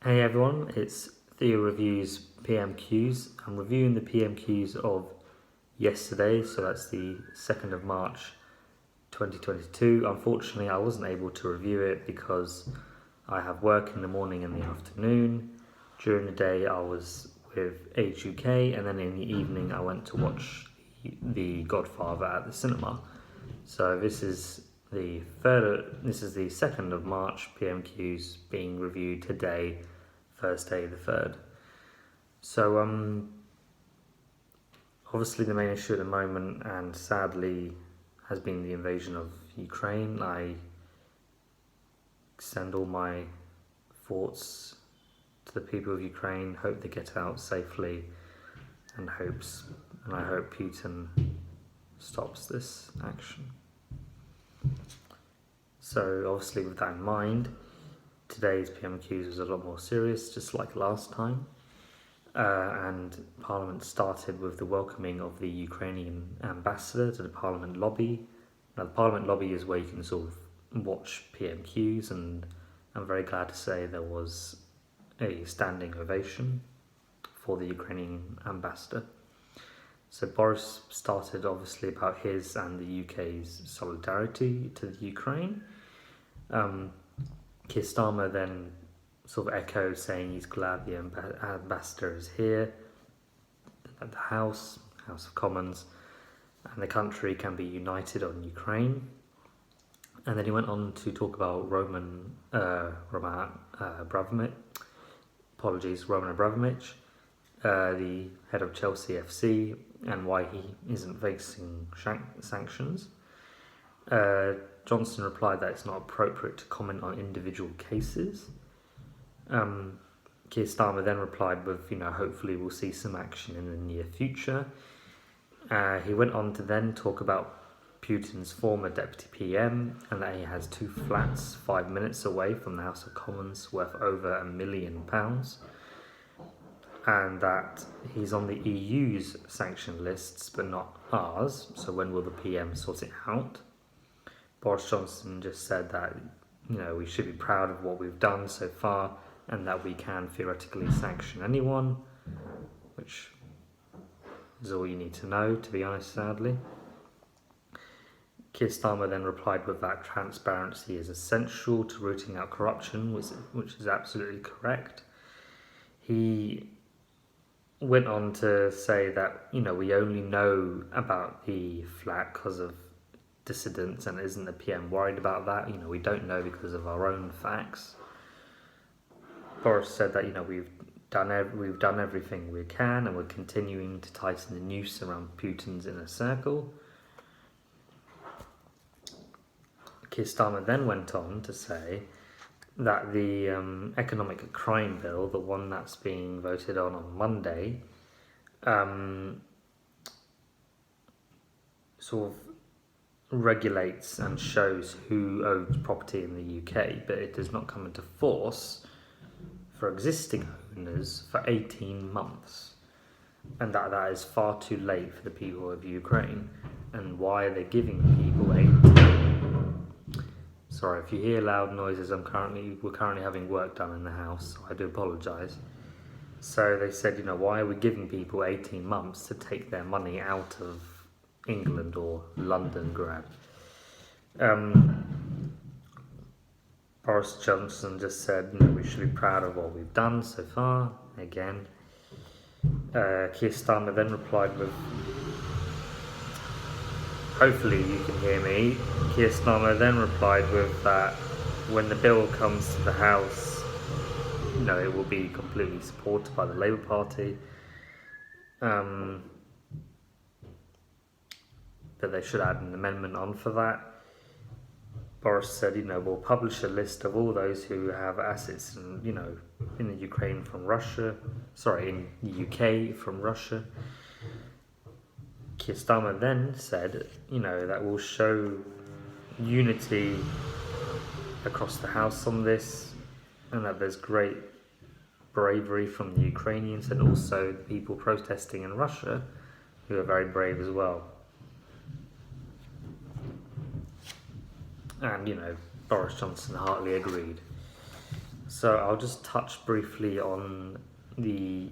Hey everyone, it's Theo Reviews PMQs. I'm reviewing the PMQs of yesterday, so that's the 2nd of March 2022. Unfortunately, I wasn't able to review it because I have work in the morning and the afternoon. During the day, I was with Age UK, and then in the evening, I went to watch The Godfather at the cinema. So this is the 2nd of March PMQs being reviewed today, Thursday the 3rd. So obviously the main issue at the moment, and sadly, has been the invasion of Ukraine. I send all my thoughts to the people of Ukraine, hope they get out safely, and I hope Putin stops this action. So obviously with that in mind, today's PMQs was a lot more serious, just like last time. And Parliament started with the welcoming of the Ukrainian ambassador to the Parliament lobby. Now, the Parliament lobby is where you can sort of watch PMQs, and I'm very glad to say there was a standing ovation for the Ukrainian ambassador. So Boris started obviously about his and the UK's solidarity to the Ukraine. Keir Starmer then sort of echoed, saying he's glad the ambassador is here at the House of Commons, and the country can be united on Ukraine. And then he went on to talk about Roman Abramovich, the head of Chelsea FC, and why he isn't facing sanctions. Johnson replied that it's not appropriate to comment on individual cases. Keir Starmer then replied with, hopefully we'll see some action in the near future. He went on to then talk about Putin's former deputy PM, and that he has 2 flats 5 minutes away from the House of Commons worth over £1 million, and that he's on the EU's sanction lists but not ours, so when will the PM sort it out? Boris Johnson just said that we should be proud of what we've done so far, and that we can theoretically sanction anyone, which is all you need to know, to be honest, sadly. Keir Starmer then replied with that transparency is essential to rooting out corruption, which is absolutely correct. He went on to say that, we only know about the flat because of dissidents, and isn't the PM worried about that? We don't know because of our own facts. Boris said that, we've done everything we can, and we're continuing to tighten the noose around Putin's inner circle. Keir Starmer then went on to say that the economic crime bill, the one that's being voted on Monday, sort of regulates and shows who owns property in the UK, but it does not come into force for existing owners for 18 months, and that is far too late for the people of Ukraine. And why are they giving people 18? Sorry if you hear loud noises. We're currently having work done in the house, so I do apologise. So they said, why are we giving people 18 months to take their money out of England or London grab? Boris Johnson just said, we should be proud of what we've done so far. Again, Keir Starmer then replied with, hopefully you can hear me. Keir Starmer then replied with that when the bill comes to the House, it will be completely supported by the Labour Party. But they should add an amendment on for that. Boris said, we'll publish a list of all those who have assets in the Ukraine from Russia, in the UK from Russia. Keir Starmer then said, that will show unity across the House on this, and that there's great bravery from the Ukrainians and also the people protesting in Russia, who are very brave as well. And, Boris Johnson hardly agreed. So I'll just touch briefly on the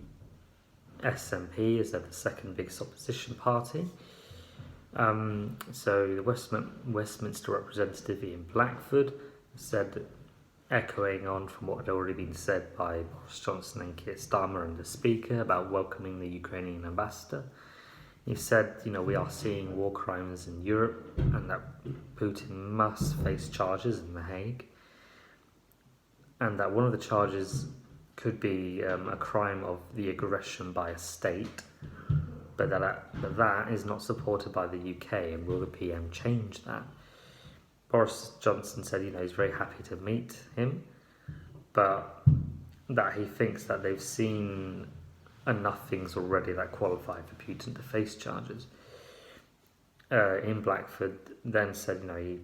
SNP, as they're the second biggest opposition party. So the Westminster representative Ian Blackford said, echoing on from what had already been said by Boris Johnson and Keir Starmer and the Speaker about welcoming the Ukrainian ambassador. He said, we are seeing war crimes in Europe and that Putin must face charges in The Hague, and that one of the charges could be a crime of the aggression by a state, but that is not supported by the UK, and will the PM change that? Boris Johnson said, he's very happy to meet him, but that he thinks that they've seen enough things already that qualify for Putin to face charges. Ian Blackford then said, he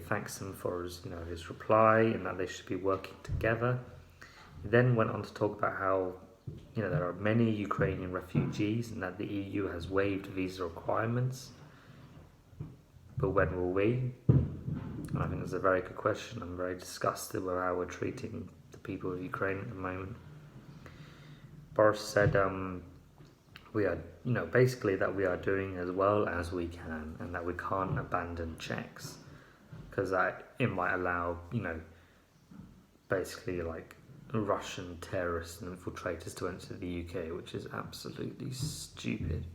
thanks him for his reply and that they should be working together. He then went on to talk about how there are many Ukrainian refugees and that the EU has waived visa requirements. But when will we? And I think that's a very good question. I'm very disgusted with how we're treating the people of Ukraine at the moment. Boris said we are, basically that we are doing as well as we can and that we can't abandon checks, because it might allow, basically like Russian terrorists and infiltrators to enter the UK, which is absolutely stupid.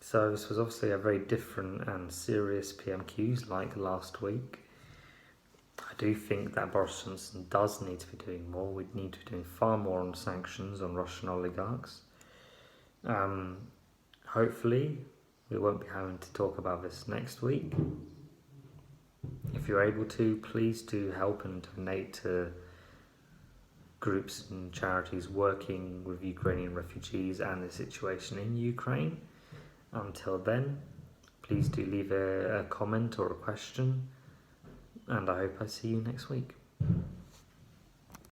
So this was obviously a very different and serious PMQs like last week. I do think that Boris Johnson does need to be doing more. We need to be doing far more on sanctions on Russian oligarchs. Hopefully we won't be having to talk about this next week. If you're able to, please do help and donate to groups and charities working with Ukrainian refugees and the situation in Ukraine. Until then, please do leave a comment or a question, and I hope I see you next week.